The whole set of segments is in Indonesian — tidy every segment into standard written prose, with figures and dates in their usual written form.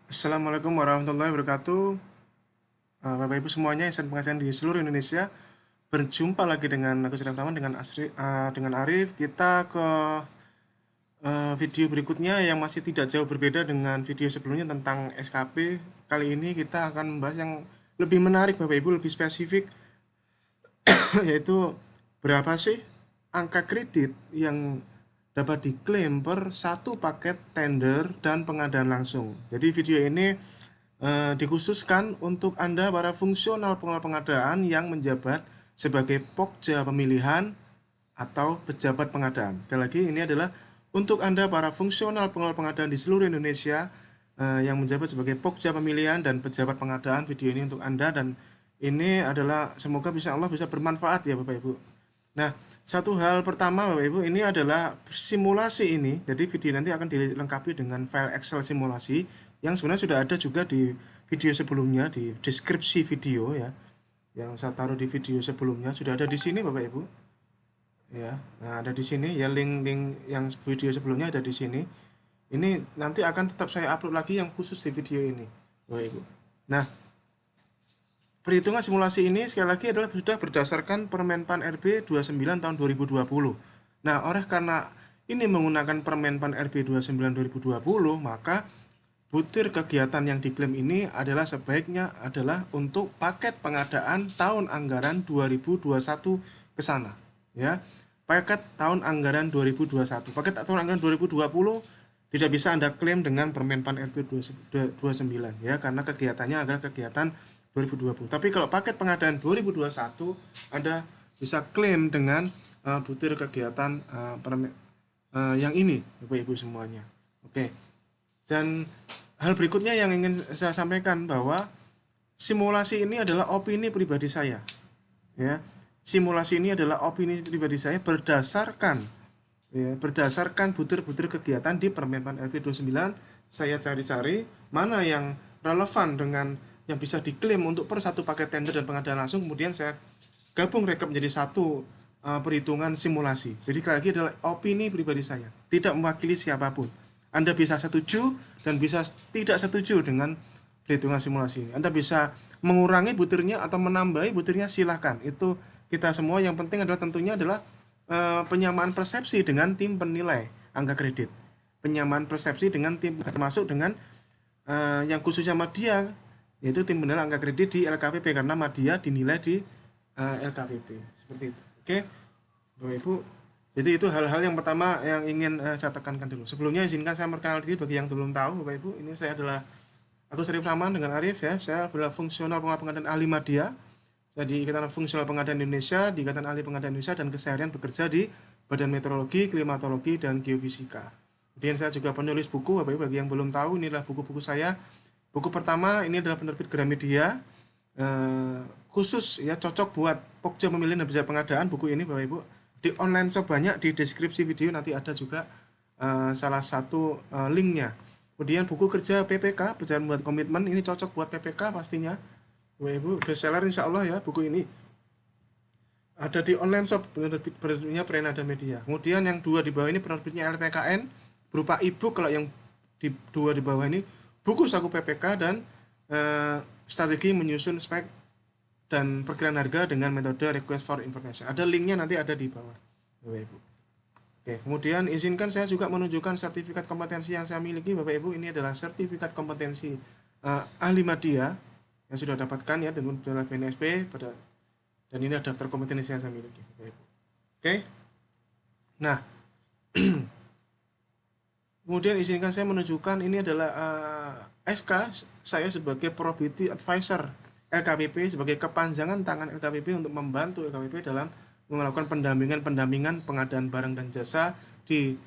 Assalamualaikum warahmatullahi wabarakatuh. Bapak Ibu semuanya, insan pengajian di seluruh Indonesia. Berjumpa lagi dengan aku Sedang Rahman dengan Arif. Kita ke video berikutnya yang masih tidak jauh berbeda dengan video sebelumnya tentang SKP. Kali ini kita akan membahas yang lebih menarik Bapak Ibu, lebih spesifik, yaitu berapa sih angka kredit yang dapat diklaim per satu paket tender dan pengadaan langsung. Jadi video ini dikhususkan untuk Anda para fungsional pengelola pengadaan yang menjabat sebagai pokja pemilihan atau pejabat pengadaan. Sekali lagi ini adalah untuk Anda para fungsional pengelola pengadaan di seluruh Indonesia yang menjabat sebagai pokja pemilihan dan pejabat pengadaan. Video ini untuk Anda dan ini adalah semoga Allah bisa bermanfaat ya Bapak Ibu. Nah, satu hal pertama Bapak Ibu, ini adalah simulasi ini. Jadi video nanti akan dilengkapi dengan file Excel simulasi yang sebenarnya sudah ada juga di video sebelumnya, di deskripsi video ya. Yang saya taruh di video sebelumnya sudah ada di sini Bapak Ibu. Ya. Nah, ada di sini ya, link-link yang video sebelumnya ada di sini. Ini nanti akan tetap saya upload lagi yang khusus di video ini, Bapak Ibu. Nah, perhitungan simulasi ini sekali lagi adalah sudah berdasarkan Permenpan RB 29 tahun 2020. Nah, karena ini menggunakan Permenpan RB 29 2020, maka butir kegiatan yang diklaim ini adalah sebaiknya adalah untuk paket pengadaan tahun anggaran 2021 ke sana, ya. Paket tahun anggaran 2021. Paket tahun anggaran 2020 tidak bisa Anda klaim dengan Permenpan RB 29 ya, karena kegiatannya adalah kegiatan 2020. Tapi kalau paket pengadaan 2021 Anda bisa klaim dengan butir kegiatan yang ini Bapak Ibu semuanya. Oke. Dan hal berikutnya yang ingin saya sampaikan bahwa simulasi ini adalah opini pribadi saya. Ya. Simulasi ini adalah opini pribadi saya berdasarkan butir-butir kegiatan di Permenpan RB 29. Saya cari-cari mana yang relevan dengan yang bisa diklaim untuk per satu paket tender dan pengadaan langsung, kemudian saya gabung rekap menjadi satu perhitungan simulasi. Jadi lagi adalah opini pribadi saya, tidak mewakili siapapun. Anda bisa setuju dan bisa tidak setuju dengan perhitungan simulasi ini. Anda bisa mengurangi butirnya atau menambahi butirnya, silahkan. Itu kita semua, yang penting adalah tentunya adalah penyamaan persepsi dengan tim penilai angka kredit. Penyamaan persepsi dengan tim, termasuk dengan yang khususnya media, yaitu tim penilai angka kredit di LKPP, karena media dinilai di LKPP seperti itu. Oke Bapak Ibu, jadi itu hal-hal yang pertama yang ingin saya tekankan dulu. Sebelumnya izinkan saya perkenalkan diri bagi yang belum tahu Bapak Ibu. Ini saya adalah aku Syarif Rahman dengan Arif ya. Saya adalah fungsional pengadaan ahli media. Saya di Ikatan Fungsional Pengadaan Indonesia, di Ikatan Ahli Pengadaan Indonesia, dan keseharian bekerja di Badan Meteorologi, Klimatologi, dan Geofisika. Kemudian saya juga penulis buku, Bapak Ibu bagi yang belum tahu, inilah buku-buku saya. Buku pertama ini adalah penerbit Gramedia, khusus ya, cocok buat pokja pemilihan dan pejabat pengadaan. Buku ini Bapak Ibu di online shop banyak, di deskripsi video nanti ada juga salah satu linknya. Kemudian buku kerja PPK, Perjalanan Membuat Komitmen, ini cocok buat PPK pastinya. Bapak Ibu, bestseller insya Allah ya buku ini. Ada di online shop, penerbitnya Prenada Media. Kemudian yang dua di bawah ini penerbitnya LPKN, berupa ebook. Kalau yang dua di bawah ini buku saku PPK dan strategi menyusun spek dan perkiraan harga dengan metode request for information. Ada linknya, nanti ada di bawah Bapak Ibu. Oke, kemudian izinkan saya juga menunjukkan sertifikat kompetensi yang saya miliki Bapak Ibu. Ini adalah sertifikat kompetensi ahli media yang sudah dapatkan ya dengan BNSP dan ini ada daftar kompetensi yang saya miliki Bapak Ibu. Oke. Nah, kemudian izinkan saya menunjukkan ini adalah SK saya sebagai Probity Advisor LKPP, sebagai kepanjangan tangan LKPP untuk membantu LKPP dalam melakukan pendampingan pengadaan barang dan jasa di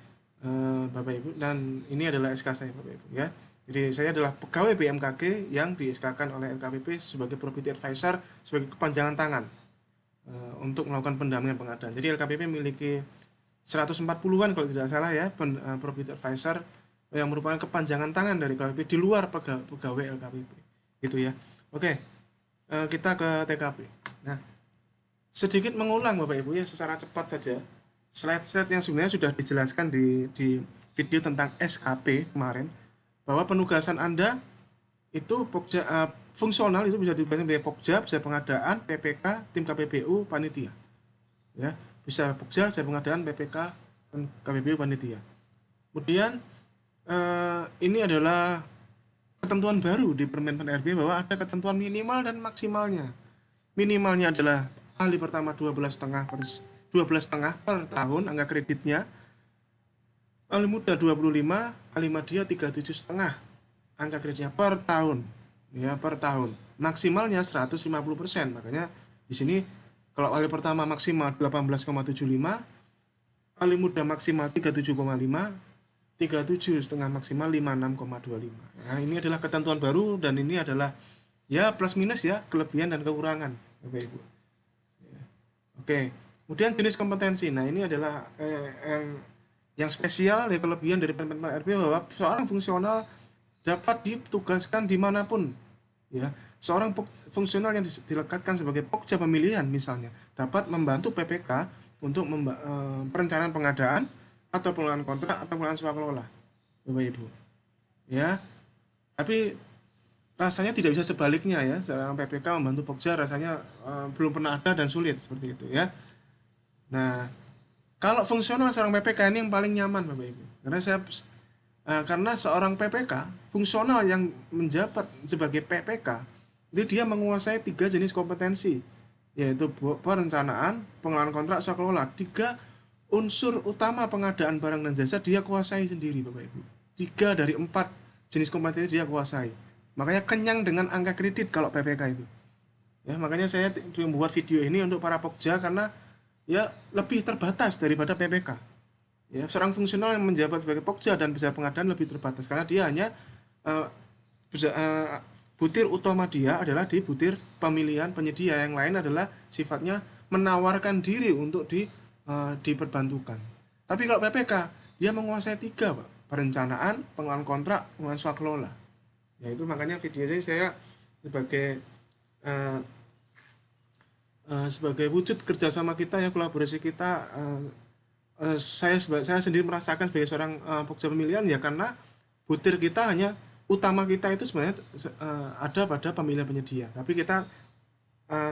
Bapak Ibu, dan ini adalah SK saya Bapak Ibu ya. Jadi saya adalah pegawai BMKG yang di SK-kan oleh LKPP sebagai Probity Advisor, sebagai kepanjangan tangan untuk melakukan pendampingan pengadaan. Jadi LKPP memiliki 140-an kalau tidak salah ya, Probity Advisor yang merupakan kepanjangan tangan dari LKPP di luar pegawai LKPP gitu ya. Oke, kita ke TKP. Nah, sedikit mengulang Bapak Ibu ya, secara cepat saja slide-slide yang sebenarnya sudah dijelaskan di video tentang SKP kemarin, bahwa penugasan Anda itu Pokja, fungsional itu bisa dibagi sebagai Pokja, bisa pengadaan, PPK, tim KPBU, panitia. Ya, bisa Pokja, bisa pengadaan, PPK, dan KPBU, panitia. Kemudian ini adalah ketentuan baru di Permen PAN-RB bahwa ada ketentuan minimal dan maksimalnya. Minimalnya adalah ahli pertama 12,5 per tahun angka kreditnya, ahli muda 25, ahli media 37,5 angka kreditnya per tahun, ya per tahun. Maksimalnya 150%. Makanya di sini kalau ahli pertama maksimal 18,75, ahli muda maksimal 37,5, 37,5 maksimal 56,25. Nah, ini adalah ketentuan baru dan ini adalah ya plus minus ya, kelebihan dan kekurangan, Bapak Ibu. Oke. Kemudian jenis kompetensi. Nah, ini adalah yang spesial ya, kelebihan dari Permen RB bahwa seorang fungsional dapat ditugaskan dimanapun, ya. Seorang fungsional yang dilekatkan sebagai pokja pemilihan misalnya dapat membantu PPK untuk perencanaan pengadaan atau pengelolaan kontrak atau pengelolaan swakelola, Bapak Ibu, ya. Tapi rasanya tidak bisa sebaliknya ya, seorang PPK membantu pokja rasanya belum pernah ada dan sulit seperti itu ya. Nah, kalau fungsional seorang PPK ini yang paling nyaman Bapak Ibu. Karena seorang PPK fungsional yang menjabat sebagai PPK itu dia menguasai 3 jenis kompetensi, yaitu perencanaan, pengelolaan kontrak, swakelola. 3 unsur utama pengadaan barang dan jasa dia kuasai sendiri Bapak Ibu. 3 dari 4 jenis kompetensi dia kuasai. Makanya kenyang dengan angka kredit kalau PPK itu. Ya, makanya saya membuat video ini untuk para pokja karena ya lebih terbatas daripada PPK. Ya, seorang fungsional yang menjabat sebagai pokja dan bisa pengadaan lebih terbatas karena dia hanya uh, butir utama dia adalah di butir pemilihan penyedia, yang lain adalah sifatnya menawarkan diri untuk diperbantukan. Tapi kalau PPK dia menguasai 3 Pak, perencanaan, pengelolaan kontrak, pengelolaan swakelola. Ya itu makanya video ini saya sebagai uh, sebagai wujud kerjasama kita ya, kolaborasi kita, saya sendiri merasakan sebagai seorang pokja pemilihan ya, karena butir kita hanya utama kita itu sebenarnya ada pada pemilihan penyedia, tapi kita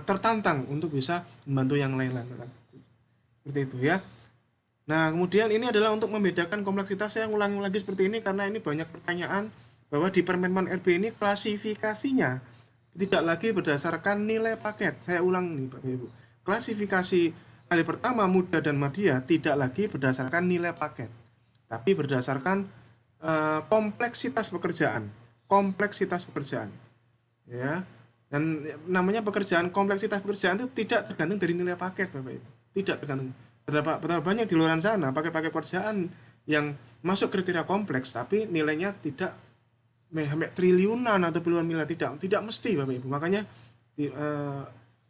tertantang untuk bisa membantu yang lain-lain seperti itu ya. Nah, kemudian ini adalah untuk membedakan kompleksitas. Saya ulang lagi seperti ini karena ini banyak pertanyaan bahwa di Permen PAN-RB ini klasifikasinya tidak lagi berdasarkan nilai paket. Saya ulang nih Bapak Ibu. Klasifikasi ahli pertama, muda dan media tidak lagi berdasarkan nilai paket, tapi berdasarkan kompleksitas pekerjaan. Kompleksitas pekerjaan. Ya. Dan namanya pekerjaan, kompleksitas pekerjaan itu tidak tergantung dari nilai paket Bapak Ibu. Tidak tergantung. Berapa banyak di luar sana pakai pekerjaan yang masuk kriteria kompleks tapi nilainya tidak sampai triliunan atau puluhan miliar, tidak mesti Bapak Ibu. Makanya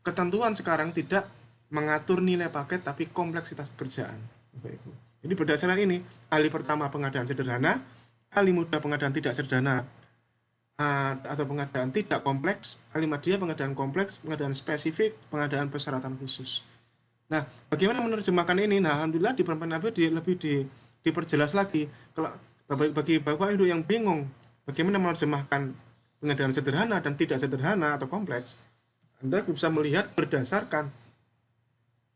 ketentuan sekarang tidak mengatur nilai paket tapi kompleksitas pekerjaan Bapak Ibu. Jadi berdasarkan ini, ahli pertama pengadaan sederhana, ahli muda pengadaan tidak sederhana atau pengadaan tidak kompleks, ahli media pengadaan kompleks, pengadaan spesifik, pengadaan persyaratan khusus. Nah, bagaimana menerjemahkan ini? Nah, alhamdulillah di Permen RB lebih diperjelas lagi. Kalau bagi Bapak Ibu yang bingung bagaimana menerjemahkan pengadaan sederhana dan tidak sederhana atau kompleks, Anda bisa melihat berdasarkan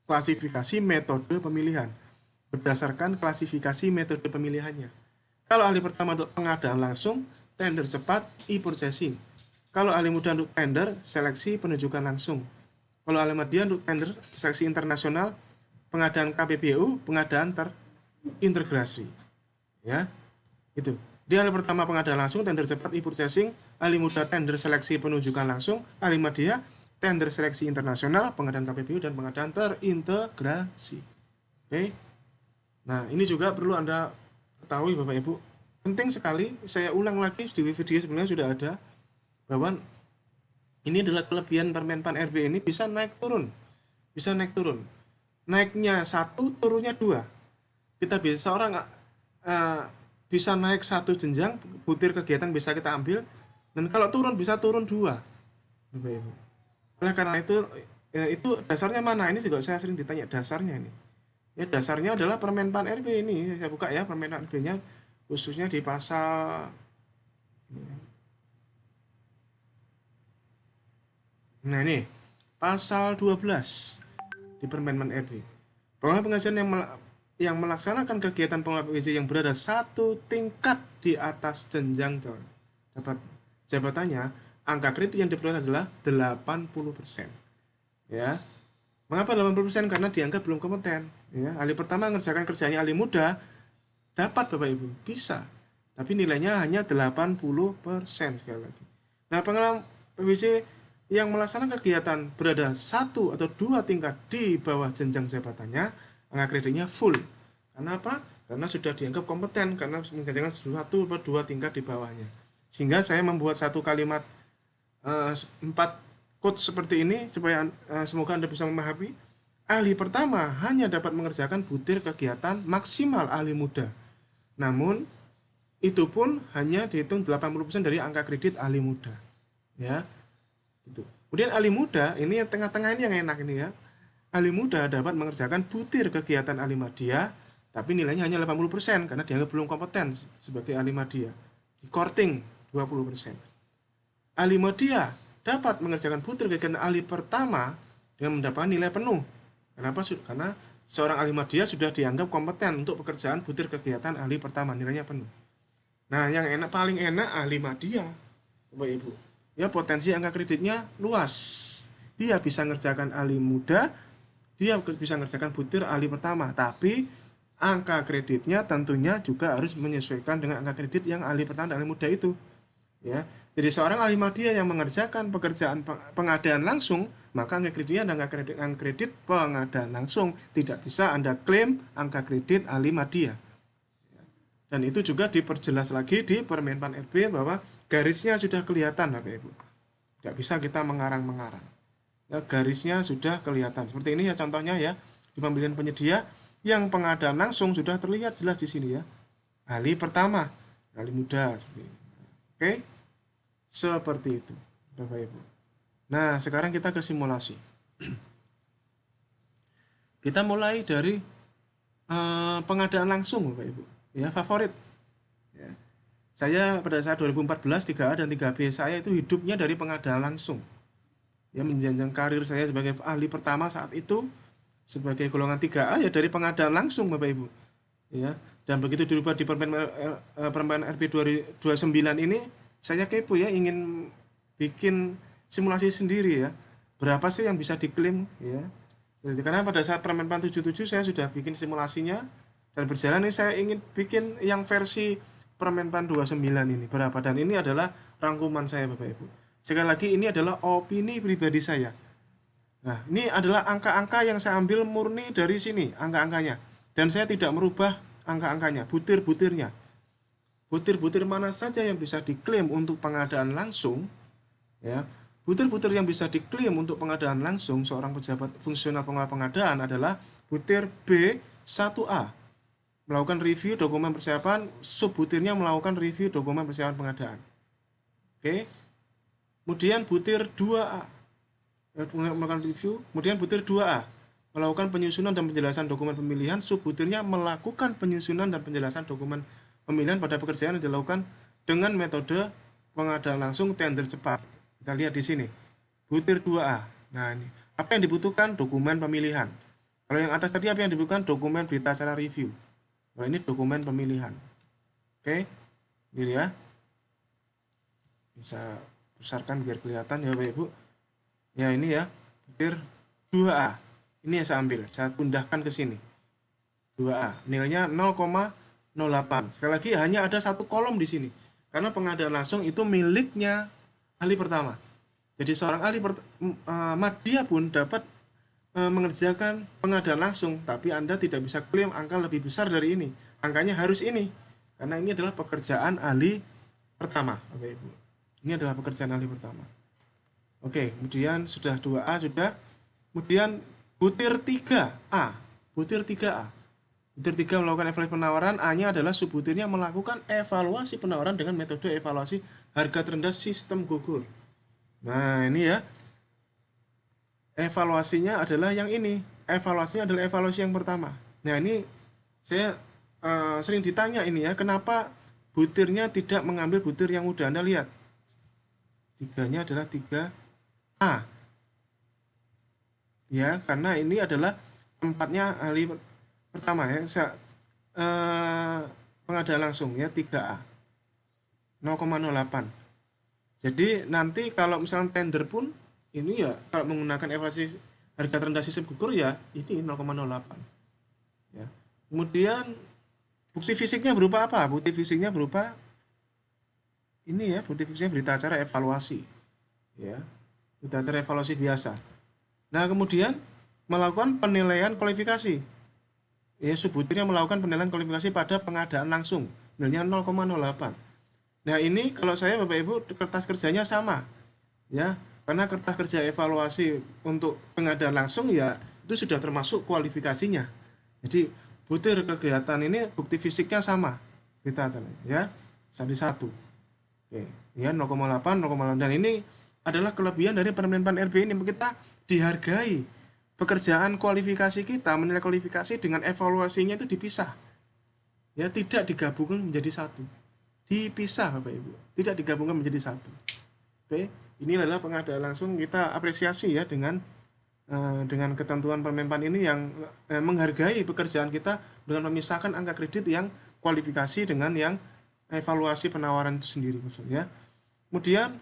klasifikasi metode pemilihan. Berdasarkan klasifikasi metode pemilihannya. Kalau ahli pertama untuk pengadaan langsung, tender cepat, e-purchasing. Kalau ahli muda untuk tender, seleksi penunjukan langsung. Kalau ahli media untuk tender, seleksi internasional, pengadaan KPBU, pengadaan terintegrasi. Ya, itu. Di ahli pertama pengadaan langsung, tender cepat, e-purchasing, ahli muda tender seleksi penunjukan langsung, ahli media tender seleksi internasional, pengadaan KPBU dan pengadaan terintegrasi. Oke. Nah, ini juga perlu Anda ketahui Bapak Ibu. Penting sekali, saya ulang lagi di video sebelumnya sudah ada bahwa ini adalah kelebihan Permen PAN-RB ini bisa naik turun. Bisa naik turun. Naiknya 1, turunnya 2. Kita bisa bisa naik 1 jenjang, butir kegiatan bisa kita ambil, dan kalau turun bisa turun 2. Bapak Ibu. Oleh karena itu dasarnya mana? Ini juga saya sering ditanya dasarnya ini. Ya, dasarnya adalah Permen PAN-RB ini. Saya buka ya Permen PAN-RB-nya khususnya di pasal Nah ini pasal 12 di Permen RB. Pengelola pengajian yang melaksanakan kegiatan pengelola PJJ yang berada satu tingkat di atas jenjang dapat jabatannya, angka kredit yang diperoleh adalah 80%. Ya. Mengapa 80%? Karena dianggap belum kompeten. Ya. Ahli pertama mengerjakan kerjanya ahli muda, dapat Bapak Ibu, bisa. Tapi nilainya hanya 80% sekali lagi. Nah, pengelola PBJ yang melaksanakan kegiatan berada satu atau dua tingkat di bawah jenjang jabatannya, angka kreditnya full. Karena apa? Karena sudah dianggap kompeten, karena mengerjakan satu atau dua tingkat di bawahnya. Sehingga saya membuat satu kalimat 4 quote seperti ini supaya semoga Anda bisa memahami. Ahli pertama hanya dapat mengerjakan butir kegiatan maksimal ahli muda. Namun itu pun hanya dihitung 80% dari angka kredit ahli muda. Ya. Gitu. Kemudian ahli muda ini yang tengah-tengah ini yang enak ini ya. Ahli muda dapat mengerjakan butir kegiatan ahli madya tapi nilainya hanya 80% karena dianggap belum kompeten sebagai ahli madya. Di korting 20%. Ahli madya dapat mengerjakan butir kegiatan ahli pertama dengan mendapatkan nilai penuh. Kenapa? Karena seorang ahli madya sudah dianggap kompeten untuk pekerjaan butir kegiatan ahli pertama, nilainya penuh. Nah, yang paling enak ahli madya, Bapak Ibu. Ya, potensi angka kreditnya luas. Dia bisa ngerjakan ahli muda, dia bisa ngerjakan butir ahli pertama, tapi angka kreditnya tentunya juga harus menyesuaikan dengan angka kredit yang ahli pertama dan ahli muda itu. Ya. Jadi seorang ahli madya yang mengerjakan pekerjaan pengadaan langsung, maka angka kreditnya dan angka kredit pengadaan langsung, tidak bisa Anda klaim angka kredit ahli madya. Dan itu juga diperjelas lagi di Permenpan RB bahwa garisnya sudah kelihatan Bapak Ibu. Tidak bisa kita mengarang-mengarang. Ya, garisnya sudah kelihatan. Seperti ini ya contohnya ya, di pembelian penyedia yang pengadaan langsung sudah terlihat jelas di sini ya. Ahli pertama, ahli muda seperti ini. Oke? Seperti itu, Bapak Ibu. Nah, sekarang kita ke simulasi. Kita mulai dari pengadaan langsung, Bapak Ibu. Ya, favorit. Ya. Saya pada saat 2014 3A dan 3B saya itu hidupnya dari pengadaan langsung. Ya, menjenjang karir saya sebagai ahli pertama saat itu sebagai golongan 3A ya dari pengadaan langsung, Bapak Ibu. Ya, dan begitu dirubah di Permen RB 29 ini, saya kepo ya, ingin bikin simulasi sendiri ya. Berapa sih yang bisa diklaim ya? Jadi, karena pada saat Permenpan 77 saya sudah bikin simulasinya dan berjalan ini saya ingin bikin yang versi Permenpan 29 ini berapa, dan ini adalah rangkuman saya Bapak Ibu. Sekali lagi ini adalah opini pribadi saya. Nah, ini adalah angka-angka yang saya ambil murni dari sini, angka-angkanya. Dan saya tidak merubah angka-angkanya, butir-butirnya. Butir-butir mana saja yang bisa diklaim untuk pengadaan langsung, ya. Butir-butir yang bisa diklaim untuk pengadaan langsung seorang pejabat fungsional pengelola pengadaan adalah butir B1A. Melakukan review dokumen persiapan, sub butirnya melakukan review dokumen persiapan pengadaan. Oke. Kemudian butir 2A melakukan review, kemudian butir 2A melakukan penyusunan dan penjelasan dokumen pemilihan, sub butirnya melakukan penyusunan dan penjelasan dokumen pemilihan pada pekerjaan yang dilakukan dengan metode pengadaan langsung tender cepat. Kita lihat di sini. Butir 2A. Nah, ini apa yang dibutuhkan? Dokumen pemilihan. Kalau yang atas tadi apa yang dibutuhkan? Dokumen berita acara review. Kalau ini dokumen pemilihan. Oke. Ini ya. Bisa besarkan biar kelihatan ya Bapak Ibu. Ya ini ya, butir 2A. Ini yang saya ambil, saya pindahkan ke sini. 2A, nilainya 0,08. Sekali lagi hanya ada satu kolom di sini. Karena pengadaan langsung itu miliknya ahli pertama. Jadi seorang ahli madya pun dapat mengerjakan pengadaan langsung, tapi Anda tidak bisa klaim angka lebih besar dari ini. Angkanya harus ini. Karena ini adalah pekerjaan ahli pertama, Bapak Ibu. Ini adalah pekerjaan ahli pertama. Oke, kemudian sudah 2A sudah. Kemudian butir 3A. Butir 3A. Butir 3 melakukan evaluasi penawaran, A-nya adalah subbutirnya melakukan evaluasi penawaran dengan metode evaluasi harga terendah sistem gugur. Nah, ini ya. Evaluasinya adalah yang ini. Evaluasinya adalah evaluasi yang pertama. Nah, ini saya sering ditanya ini ya, kenapa butirnya tidak mengambil butir yang udah Anda lihat. Tiganya adalah 3A. ya, karena ini adalah tempatnya ahli pertama ya, pengadaan langsung ya 3A 0,08. Jadi nanti kalau misalnya tender pun ini ya kalau menggunakan evaluasi harga terendah sistem gugur ya ini 0,08 ya. Kemudian bukti fisiknya berupa apa? Bukti fisiknya berupa ini ya, bukti fisiknya berita acara evaluasi ya. Berita acara evaluasi biasa. Nah, kemudian melakukan penilaian kualifikasi. Ya, subbutirnya melakukan penilaian kualifikasi pada pengadaan langsung, nilainya 0,08. Nah, ini kalau saya Bapak Ibu kertas kerjanya sama. Ya, karena kertas kerja evaluasi untuk pengadaan langsung ya itu sudah termasuk kualifikasinya. Jadi, butir kegiatan ini bukti fisiknya sama. Kita ya, satu. Oke, ya 0,8, 0,8 dan ini adalah kelebihan dari Permenpan RB ini, kita dihargai. Pekerjaan kualifikasi kita, menilai kualifikasi dengan evaluasinya itu dipisah. Ya, tidak digabungkan menjadi satu. Dipisah Bapak Ibu, tidak digabungkan menjadi satu. Oke, ini adalah pengadaan langsung, kita apresiasi ya dengan ketentuan Permenpan ini yang menghargai pekerjaan kita dengan memisahkan angka kredit yang kualifikasi dengan yang evaluasi penawaran itu sendiri maksudnya. Kemudian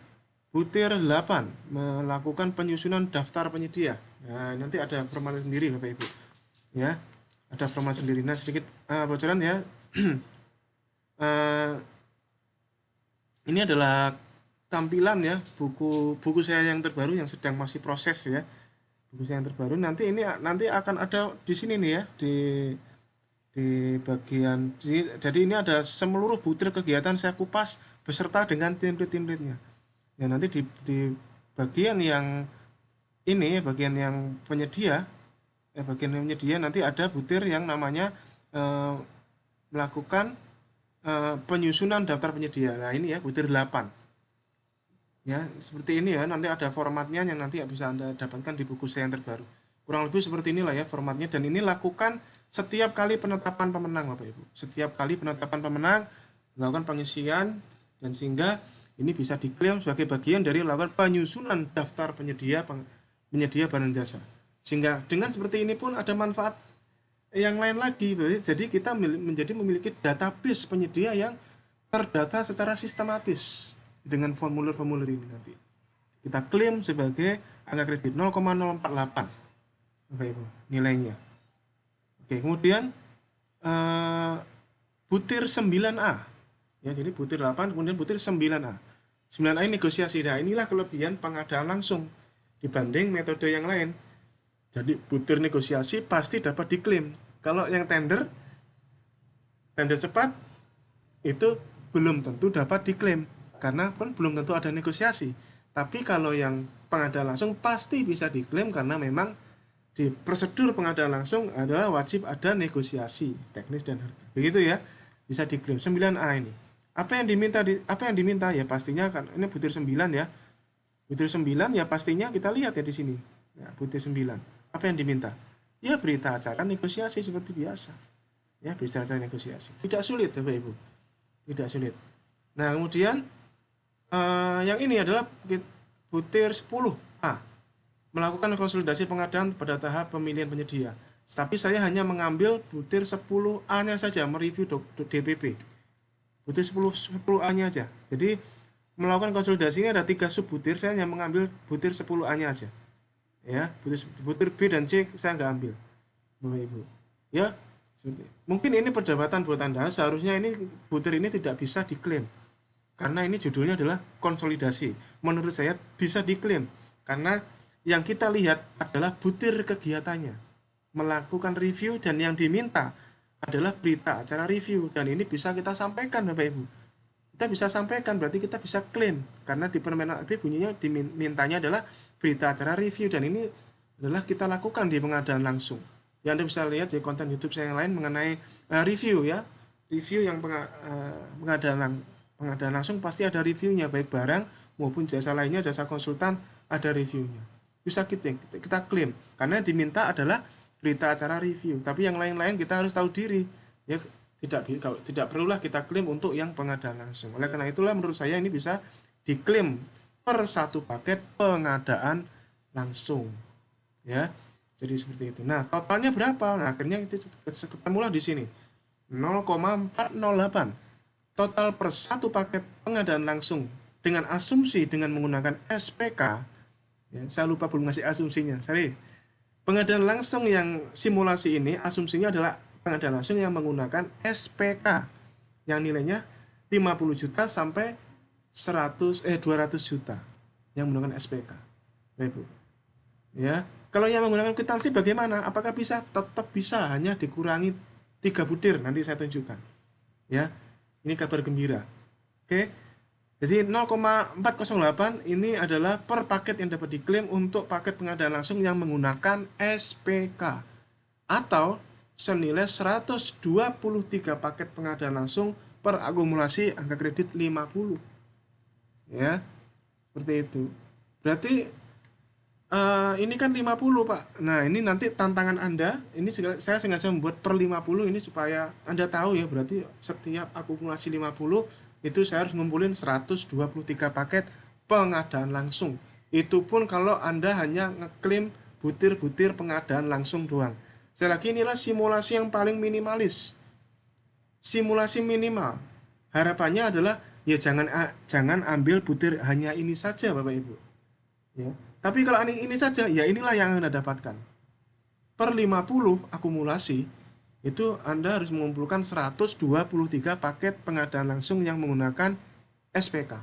butir 8 melakukan penyusunan daftar penyedia. Nah, nanti ada formulir sendiri Bapak Ibu. Ya, ada formulir sendiri. Nah, sedikit bocoran ya. Ini adalah tampilan ya buku saya yang terbaru yang sedang masih proses ya. Buku saya yang terbaru nanti akan ada di sini nih ya di bagian jadi ini ada seluruh butir kegiatan saya kupas beserta dengan template-templatenya. Ya, nanti di bagian yang ini bagian yang penyedia nanti ada butir yang namanya melakukan penyusunan daftar penyedia. Nah, ini ya butir 8 ya, seperti ini ya, nanti ada formatnya yang nanti bisa Anda dapatkan di buku saya yang terbaru. Kurang lebih seperti inilah ya formatnya, dan ini lakukan setiap kali penetapan pemenang Bapak Ibu. Setiap kali penetapan pemenang melakukan pengisian, dan sehingga ini bisa diklaim sebagai bagian dari melakukan penyusunan daftar penyedia barang jasa. Sehingga dengan seperti ini pun ada manfaat yang lain lagi. Jadi kita memiliki database penyedia yang terdata secara sistematis dengan formulir-formulir ini nanti. Kita klaim sebagai angka kredit 0,048 Bapak Ibu nilainya. Oke, kemudian butir 9A. Ya, jadi butir 8 kemudian butir 9A. 9A ini negosiasi. Nah, inilah kelebihan pengadaan langsung dibanding metode yang lain. Jadi butir negosiasi pasti dapat diklaim. Kalau yang tender cepat itu belum tentu dapat diklaim karena pun belum tentu ada negosiasi. Tapi kalau yang pengadaan langsung pasti bisa diklaim karena memang di prosedur pengadaan langsung adalah wajib ada negosiasi teknis dan harga. Begitu ya, bisa diklaim. 9A ini. Apa yang diminta ya pastinya kan ini butir 9 ya. Butir 9 ya pastinya kita lihat ya di sini. Ya, butir 9. Apa yang diminta? Ya berita acara negosiasi seperti biasa. Ya, berita acara negosiasi. Tidak sulit Bapak Ibu. Tidak sulit. Nah, kemudian yang ini adalah butir 10A. Melakukan konsolidasi pengadaan pada tahap pemilihan penyedia. Tapi saya hanya mengambil butir 10A-nya saja, mereview DPP. Butir 10A-nya aja. Jadi melakukan konsolidasi ini ada 3 sub butir, saya hanya mengambil butir 10A-nya aja. Ya, butir B dan C saya nggak ambil. Bapak Ibu. Ya, mungkin ini perdebatan buat Anda, seharusnya ini butir ini tidak bisa diklaim. Karena ini judulnya adalah konsolidasi. Menurut saya bisa diklaim karena yang kita lihat adalah butir kegiatannya, melakukan review, dan yang diminta adalah berita acara review, dan ini bisa kita sampaikan Bapak Ibu. Kita bisa sampaikan, berarti kita bisa klaim karena di Permen RB bunyinya dimintanya adalah berita acara review, dan ini adalah kita lakukan di pengadaan langsung. Yang Anda bisa lihat di konten YouTube saya yang lain mengenai review ya. Review yang pengadaan langsung pasti ada reviewnya, baik barang maupun jasa lainnya, jasa konsultan ada reviewnya. Bisa kita klaim karena diminta adalah berita acara review, tapi yang lain-lain kita harus tahu diri ya, tidak perlulah kita klaim untuk yang pengadaan langsung. Oleh karena itulah menurut saya ini bisa diklaim per satu paket pengadaan langsung ya. Jadi seperti itu. Nah, totalnya berapa? Nah, akhirnya itu ketemulah di sini 0,408 total per satu paket pengadaan langsung dengan asumsi dengan menggunakan SPK. Ya, saya lupa belum ngasih asumsinya. Sorry. Pengadaan langsung yang simulasi ini asumsinya adalah pengadaan langsung yang menggunakan SPK yang nilainya 50 juta sampai 200 juta yang menggunakan SPK. Ibu. Ya, kalau yang menggunakan kwitansi bagaimana? Apakah bisa? Tetap bisa, hanya dikurangi 3 butir, nanti saya tunjukkan. Ya, ini kabar gembira. Oke. Jadi 0,408 ini adalah per paket yang dapat diklaim untuk paket pengadaan langsung yang menggunakan SPK atau senilai 123 paket pengadaan langsung per akumulasi angka kredit 50. Ya, seperti itu. Berarti ini kan 50 Pak. Nah ini nanti tantangan Anda, ini saya sengaja membuat per 50 ini supaya Anda tahu ya, berarti setiap akumulasi 50 itu saya harus ngumpulin 123 paket pengadaan langsung. Itu pun kalau Anda hanya ngeklaim butir-butir pengadaan langsung doang. Saya lagi, inilah simulasi yang paling minimalis. Simulasi minimal. Harapannya adalah ya jangan ambil butir hanya ini saja Bapak Ibu. Ya. Tapi kalau ini saja, ya inilah yang Anda dapatkan. Per 50 akumulasi, itu Anda harus mengumpulkan 123 paket pengadaan langsung yang menggunakan SPK.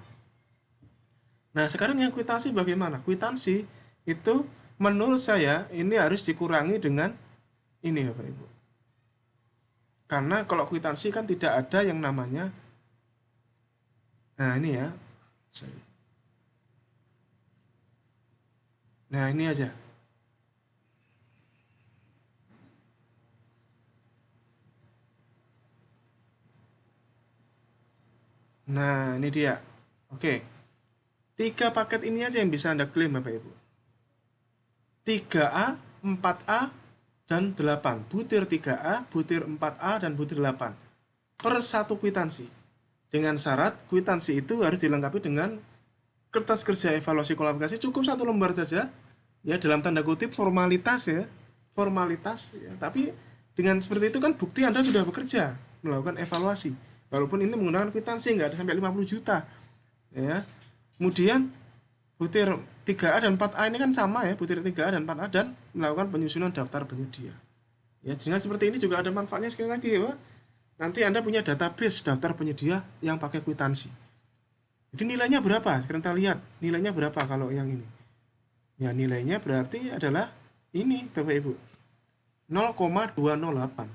Nah, sekarang yang kwitansi bagaimana? Kwitansi itu menurut saya ini harus dikurangi dengan ini Bapak Ibu. Karena kalau kwitansi kan tidak ada yang namanya, nah ini ya, sorry. Nah ini aja. Nah ini dia. Oke. 3 paket ini aja yang bisa Anda klaim Bapak Ibu. 3A, 4A, dan 8. Butir 3A, butir 4A, dan butir 8. Per satu kwitansi. Dengan syarat kwitansi itu harus dilengkapi dengan kertas kerja evaluasi kualifikasi, cukup 1 lembar saja. Ya, dalam tanda kutip formalitas ya. Formalitas ya. Tapi dengan seperti itu kan bukti Anda sudah bekerja melakukan evaluasi. Walaupun ini menggunakan kwitansi nggak ada sampai 50 juta. Ya. Kemudian butir 3A dan 4A ini kan sama ya, butir 3A dan 4A, dan melakukan penyusunan daftar penyedia. Ya, dengan seperti ini juga ada manfaatnya sekali lagi ya, Pak. Nanti Anda punya database daftar penyedia yang pakai kwitansi. Jadi nilainya berapa? Sekarang kita lihat nilainya berapa kalau yang ini. Ya, nilainya berarti adalah ini Bapak Ibu. 0,208.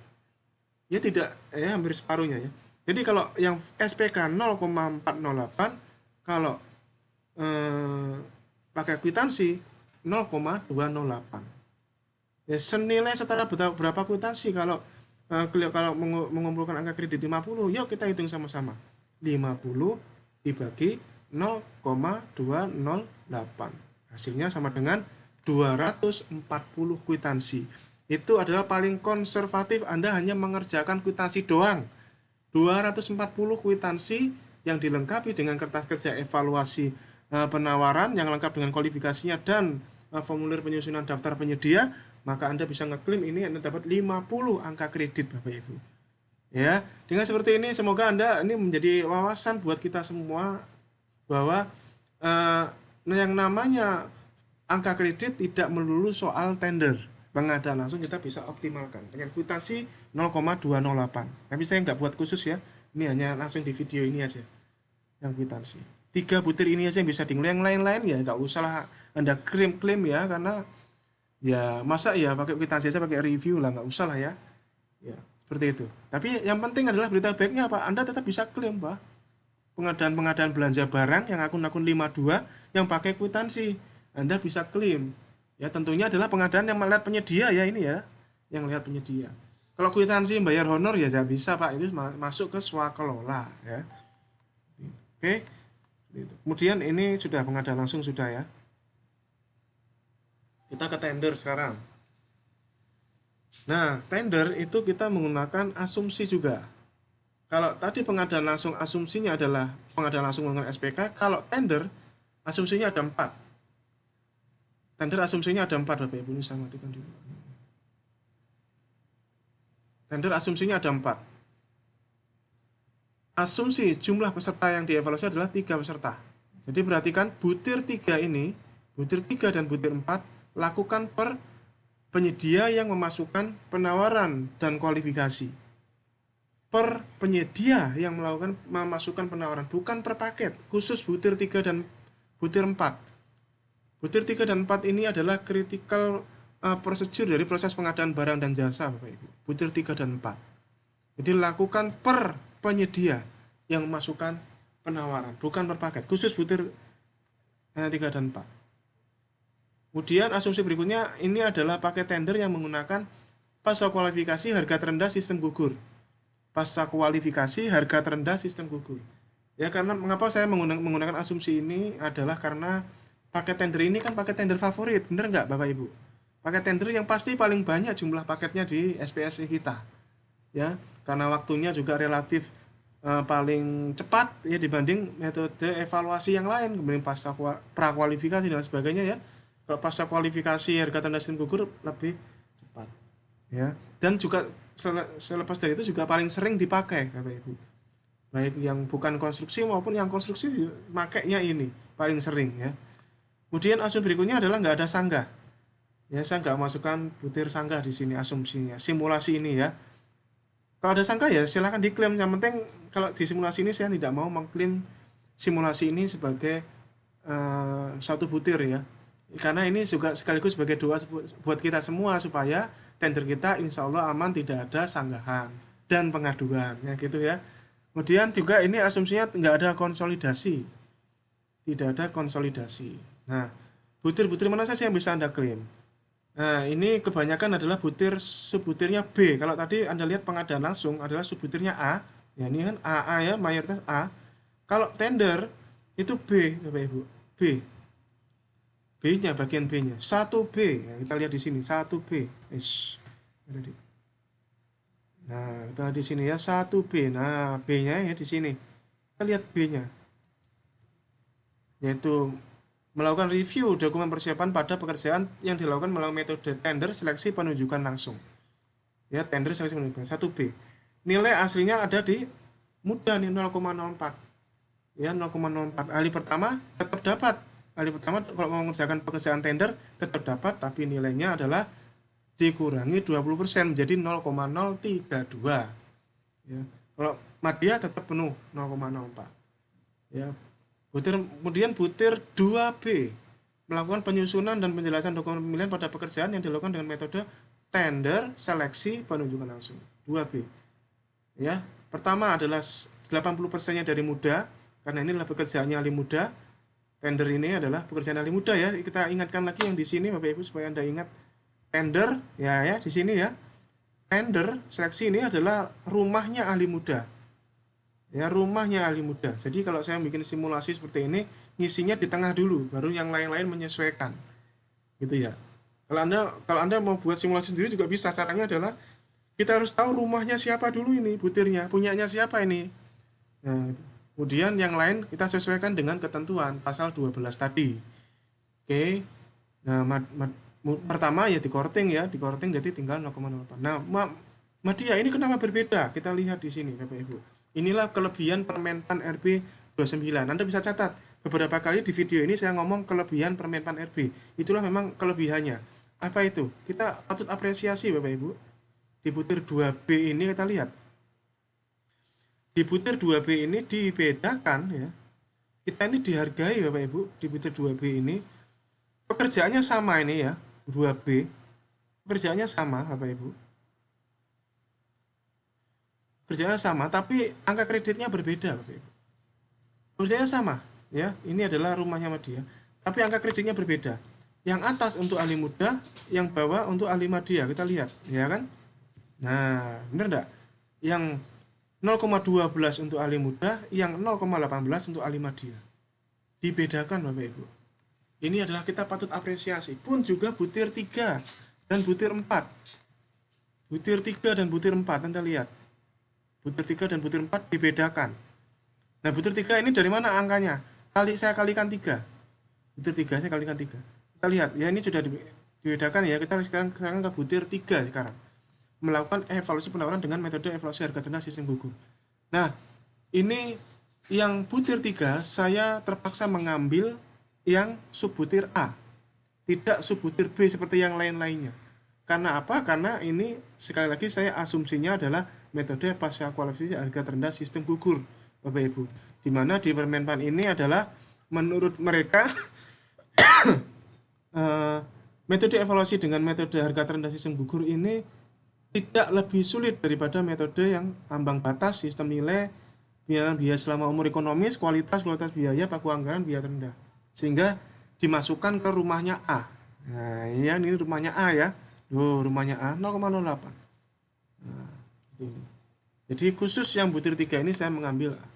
Ya tidak, ya hampir separuhnya ya. Jadi kalau yang SPK 0,408, kalau pakai kwitansi 0,208. Ya, senilai setara berapa kwitansi kalau mengumpulkan angka kredit 50, yuk kita hitung sama-sama. 50 dibagi 0,208. Hasilnya sama dengan 240 kwitansi. Itu adalah paling konservatif, Anda hanya mengerjakan kwitansi doang. 240 kwitansi yang dilengkapi dengan kertas kerja evaluasi penawaran yang lengkap dengan kualifikasinya dan formulir penyusunan daftar penyedia, maka Anda bisa ngeklaim ini Anda dapat 50 angka kredit Bapak Ibu. Ya, dengan seperti ini semoga Anda ini menjadi wawasan buat kita semua bahwa yang namanya angka kredit tidak melulu soal tender. Pengadaan langsung kita bisa optimalkan dengan kwitansi 0,208. Tapi saya nggak buat khusus ya. Ini hanya langsung di video ini aja yang kwitansi. 3 butir ini aja yang bisa dinilai, yang lain-lain ya nggak usah lah Anda klaim ya, karena ya masa ya pakai kwitansi aja, pakai review lah, nggak usah lah ya. Ya, seperti itu. Tapi yang penting adalah berita baiknya apa? Anda tetap bisa klaim, Pak. Pengadaan belanja barang yang akun-akun 52 yang pakai kwitansi, Anda bisa klaim. Ya tentunya adalah pengadaan yang melihat penyedia ya ini ya, yang lihat penyedia. Kalau kwitansi bayar honor ya tidak bisa Pak, itu masuk ke swakelola ya. Oke. Kemudian ini sudah pengadaan langsung sudah ya. Kita ke tender sekarang. Nah, tender itu kita menggunakan asumsi juga. Kalau tadi pengadaan langsung asumsinya adalah pengadaan langsung menggunakan SPK, kalau tender asumsinya ada 4. Tender asumsinya ada 4 Bapak Ibu, ini saya matikan dulu. Tender asumsinya ada 4. Asumsi jumlah peserta yang dievaluasi adalah 3 peserta. Jadi perhatikan butir 3 ini, butir 3 dan butir 4 lakukan per penyedia yang memasukkan penawaran dan kualifikasi. Per penyedia yang memasukkan penawaran, bukan per paket, khusus butir 3 dan butir 4. Butir 3 dan 4 ini adalah critical procedure dari proses pengadaan barang dan jasa Bapak Ibu. Butir 3 dan 4. Jadi lakukan per penyedia yang memasukkan penawaran, bukan per paket, khusus butir 3 dan 4. Kemudian asumsi berikutnya ini adalah paket tender yang menggunakan pasca kualifikasi harga terendah sistem gugur. Pasca kualifikasi harga terendah sistem gugur. Ya, karena mengapa saya menggunakan asumsi ini adalah karena paket tender ini kan paket tender favorit, bener nggak Bapak Ibu? Paket tender yang pasti paling banyak jumlah paketnya di SPSI kita. Ya, karena waktunya juga relatif paling cepat ya dibanding metode evaluasi yang lain, kemudian pasca prakualifikasi dan sebagainya ya. Kalau pasca kualifikasi harga terendah sistem gugur lebih cepat ya, dan juga selepas dari itu juga paling sering dipakai Bapak Ibu, baik yang bukan konstruksi maupun yang konstruksi makainya ini paling sering ya. Kemudian asumsi berikutnya adalah nggak ada sanggah ya, saya nggak masukkan butir sanggah di sini asumsinya, simulasi ini ya. Kalau ada sanggah ya silahkan diklaim, yang penting kalau di simulasi ini saya tidak mau mengklaim simulasi ini sebagai satu butir ya, karena ini juga sekaligus sebagai doa buat kita semua supaya tender kita insya Allah aman, tidak ada sanggahan dan pengaduan ya gitu ya. Kemudian juga ini asumsinya nggak ada konsolidasi, tidak ada konsolidasi. Nah, butir-butir mana saja yang bisa Anda klaim? Nah, ini kebanyakan adalah butir subbutirnya B. Kalau tadi Anda lihat pengadaan langsung adalah subbutirnya A, ya ini kan AA ya, mayoritas A. Kalau tender itu B Bapak Ibu, B. B-nya, bagian B-nya 1B ya, kita lihat di sini 1B. Nah, kita lihat di sini ya 1B. Nah, B-nya ya di sini. Kita lihat B-nya. Yaitu melakukan review dokumen persiapan pada pekerjaan yang dilakukan melalui metode tender seleksi penunjukan langsung. Ya, tender seleksi penunjukan 1B. Nilai aslinya ada di mudah nih 0,04. Ya, 0,04. Ahli pertama tetap dapat. Ahli pertama kalau mau mengerjakan pekerjaan tender tetap dapat, tapi nilainya adalah dikurangi 20% menjadi 0,032 ya. Kalau madya tetap penuh 0,04 ya. Kemudian butir 2B melakukan penyusunan dan penjelasan dokumen pemilihan pada pekerjaan yang dilakukan dengan metode tender seleksi penunjukan langsung 2B ya. Pertama adalah 80%-nya dari muda, karena ini adalah pekerjaannya ahli muda. Tender ini adalah pekerjaan ahli muda ya. Kita ingatkan lagi yang di sini Bapak Ibu supaya Anda ingat. Tender ya di sini ya. Tender seleksi ini adalah rumahnya ahli muda. Ya, rumahnya ahli muda. Jadi kalau saya bikin simulasi seperti ini, ngisinya di tengah dulu, baru yang lain-lain menyesuaikan. Gitu ya. Kalau Anda mau buat simulasi sendiri juga bisa. Caranya adalah kita harus tahu rumahnya siapa dulu ini, butirnya, punyanya siapa ini. Nah, kemudian yang lain kita sesuaikan dengan ketentuan pasal 12 tadi. Oke. Nah, pertama ya di korting jadi tinggal 0,08. Nah, Madya ini kenapa berbeda? Kita lihat di sini Bapak Ibu. Inilah kelebihan Permenpan RB 29. Anda bisa catat, beberapa kali di video ini saya ngomong kelebihan Permenpan RB. Itulah memang kelebihannya. Apa itu? Kita patut apresiasi Bapak Ibu. Di butir 2B ini kita lihat. Di butir 2B ini dibedakan ya. Kita ini dihargai Bapak Ibu di butir 2B ini. Pekerjaannya sama ini ya, 2B. Pekerjaannya sama Bapak Ibu. Pekerjaannya sama tapi angka kreditnya berbeda Bapak Ibu. Pekerjaannya sama ya. Ini adalah rumahnya Madya, tapi angka kreditnya berbeda. Yang atas untuk ahli muda, yang bawah untuk ahli Madya. Kita lihat, ya kan? Nah, benar enggak? Yang 0,12 untuk ahli muda, yang 0,18 untuk ahli Madya. Dibedakan Bapak Ibu. Ini adalah kita patut apresiasi. Pun juga butir 3 dan butir 4. Butir 3 dan butir 4, Anda lihat. Butir 3 dan butir 4 dibedakan. Nah, butir 3 ini dari mana angkanya? Saya kalikan 3. Butir 3 saya kalikan 3. kita lihat ya, ini sudah dibedakan ya. Kita sekarang ke butir 3 sekarang. Melakukan evaluasi penawaran dengan metode evaluasi harga tenaga sistem gugur. Nah, ini yang butir 3 saya terpaksa mengambil yang subbutir A, tidak subbutir B seperti yang lain-lainnya. Karena apa? Karena ini sekali lagi saya asumsinya adalah metode pasca kualifikasi harga terendah sistem gugur, Bapak Ibu. Di mana di Permenpan ini adalah menurut mereka metode evaluasi dengan metode harga terendah sistem gugur ini tidak lebih sulit daripada metode yang ambang batas sistem nilai biaya selama umur ekonomis, kualitas biaya, pagu anggaran, biaya terendah. Sehingga dimasukkan ke rumahnya A. Nah, ini rumahnya A ya. Rumahnya A 0,08. Nah, ini. Jadi khusus yang butir 3 ini saya mengambil A.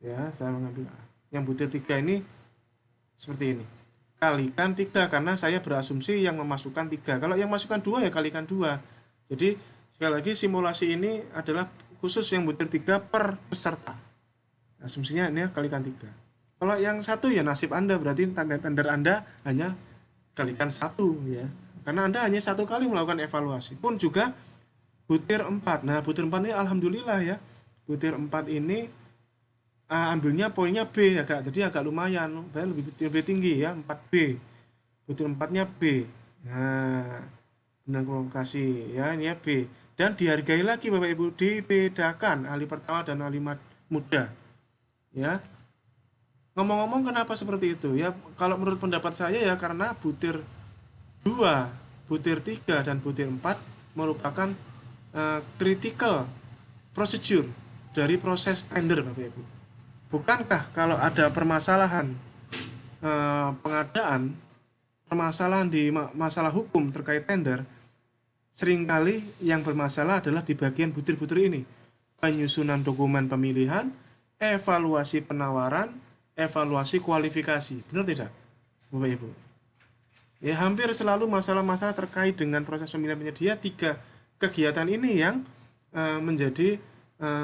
Ya, saya mengambil A. Yang butir 3 ini seperti ini. Kalikan 3 karena saya berasumsi yang memasukkan 3. Kalau yang masukkan 2 ya kalikan 2. Jadi sekali lagi simulasi ini adalah khusus yang butir 3 per peserta. Asumsinya ini kalikan 3. Kalau yang 1 ya nasib Anda, berarti tender Anda hanya kalikan 1 ya. Karena Anda hanya 1 kali melakukan evaluasi. Pun juga butir 4. Nah, butir 4 ini alhamdulillah ya. Butir 4 ini ambilnya poinnya B jadi agak lumayan, lebih tinggi ya, 4B. Butir 4-nya B. Nah, benang provokasi ya, ini ya B. Dan dihargai lagi Bapak Ibu, dibedakan ahli pertama dan ahli muda. Ya. Ngomong-ngomong kenapa seperti itu? Ya, kalau menurut pendapat saya ya karena butir 2, butir 3 dan butir 4 merupakan critical procedure dari proses tender Bapak Ibu. Bukankah kalau ada permasalahan pengadaan, permasalahan di masalah hukum terkait tender, seringkali yang bermasalah adalah di bagian butir-butir ini. Penyusunan dokumen pemilihan, evaluasi penawaran, evaluasi kualifikasi. Benar tidak, Bapak Ibu? Ya, hampir selalu masalah-masalah terkait dengan proses pemilihan penyedia 3 kegiatan ini yang menjadi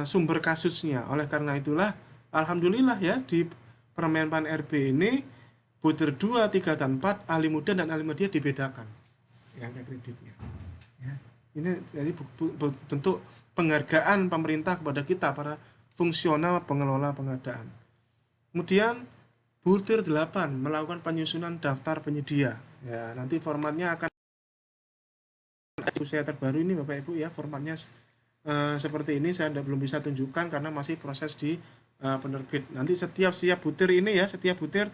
sumber kasusnya. Oleh karena itulah alhamdulillah ya di Permenpan RB ini butir 2, 3 dan 4 ahli muda dan ahli media dibedakan ya kreditnya. Ya. Ini jadi bentuk penghargaan pemerintah kepada kita para fungsional pengelola pengadaan. Kemudian butir 8 melakukan penyusunan daftar penyedia. Ya, nanti formatnya akan saya terbaru ini Bapak Ibu ya, formatnya seperti ini saya belum bisa tunjukkan karena masih proses di penerbit. Nanti setiap butir ini ya, setiap butir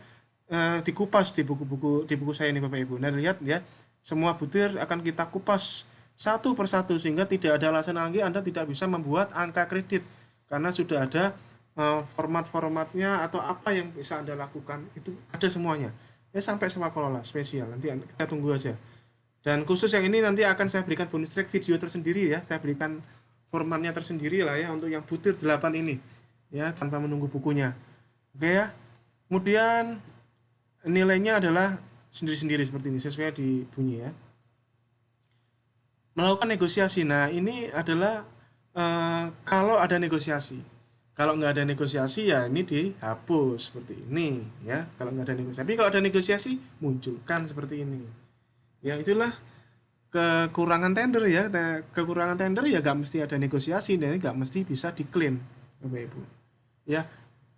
dikupas di buku saya ini Bapak Ibu. Nah, lihat ya, semua butir akan kita kupas satu persatu sehingga tidak ada alasan lagi Anda tidak bisa membuat angka kredit karena sudah ada format-formatnya atau apa yang bisa Anda lakukan itu ada semuanya. Ya sampai swakelola spesial. Nanti kita tunggu aja. Dan khusus yang ini nanti akan saya berikan bonus track video tersendiri ya. Saya berikan formatnya tersendiri lah ya untuk yang butir 8 ini. Ya, tanpa menunggu bukunya. Oke ya. Kemudian nilainya adalah sendiri-sendiri seperti ini sesuai di bunyi ya. Melakukan negosiasi. Nah, ini adalah kalau ada negosiasi. Kalau nggak ada negosiasi ya ini dihapus seperti ini ya. Kalau nggak ada negosiasi. Tapi kalau ada negosiasi munculkan seperti ini. Ya itulah kekurangan tender ya. Kekurangan tender ya nggak mesti ada negosiasi dan nggak mesti bisa diklaim Bapak Ibu. Ya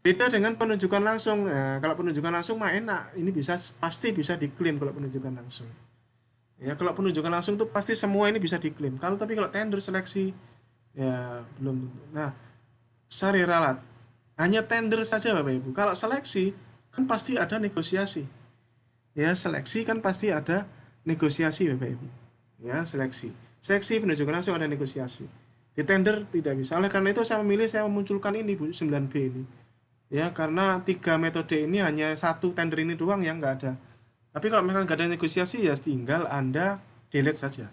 beda dengan penunjukan langsung. Nah, kalau penunjukan langsung mah enak. Ini pasti bisa diklaim kalau penunjukan langsung. Ya kalau penunjukan langsung tuh pasti semua ini bisa diklaim. Tapi kalau tender seleksi ya belum. Nah sari ralat hanya tender saja Bapak Ibu. Kalau seleksi kan pasti ada negosiasi. Ya seleksi kan pasti ada negosiasi Bapak Ibu. Ya seleksi penunjukan langsung ada negosiasi. Di tender tidak bisa. Oleh karena itu saya memunculkan ini 9B ini. Ya karena 3 metode ini hanya 1 tender ini doang yang nggak ada. Tapi kalau memang nggak ada negosiasi ya tinggal Anda delete saja.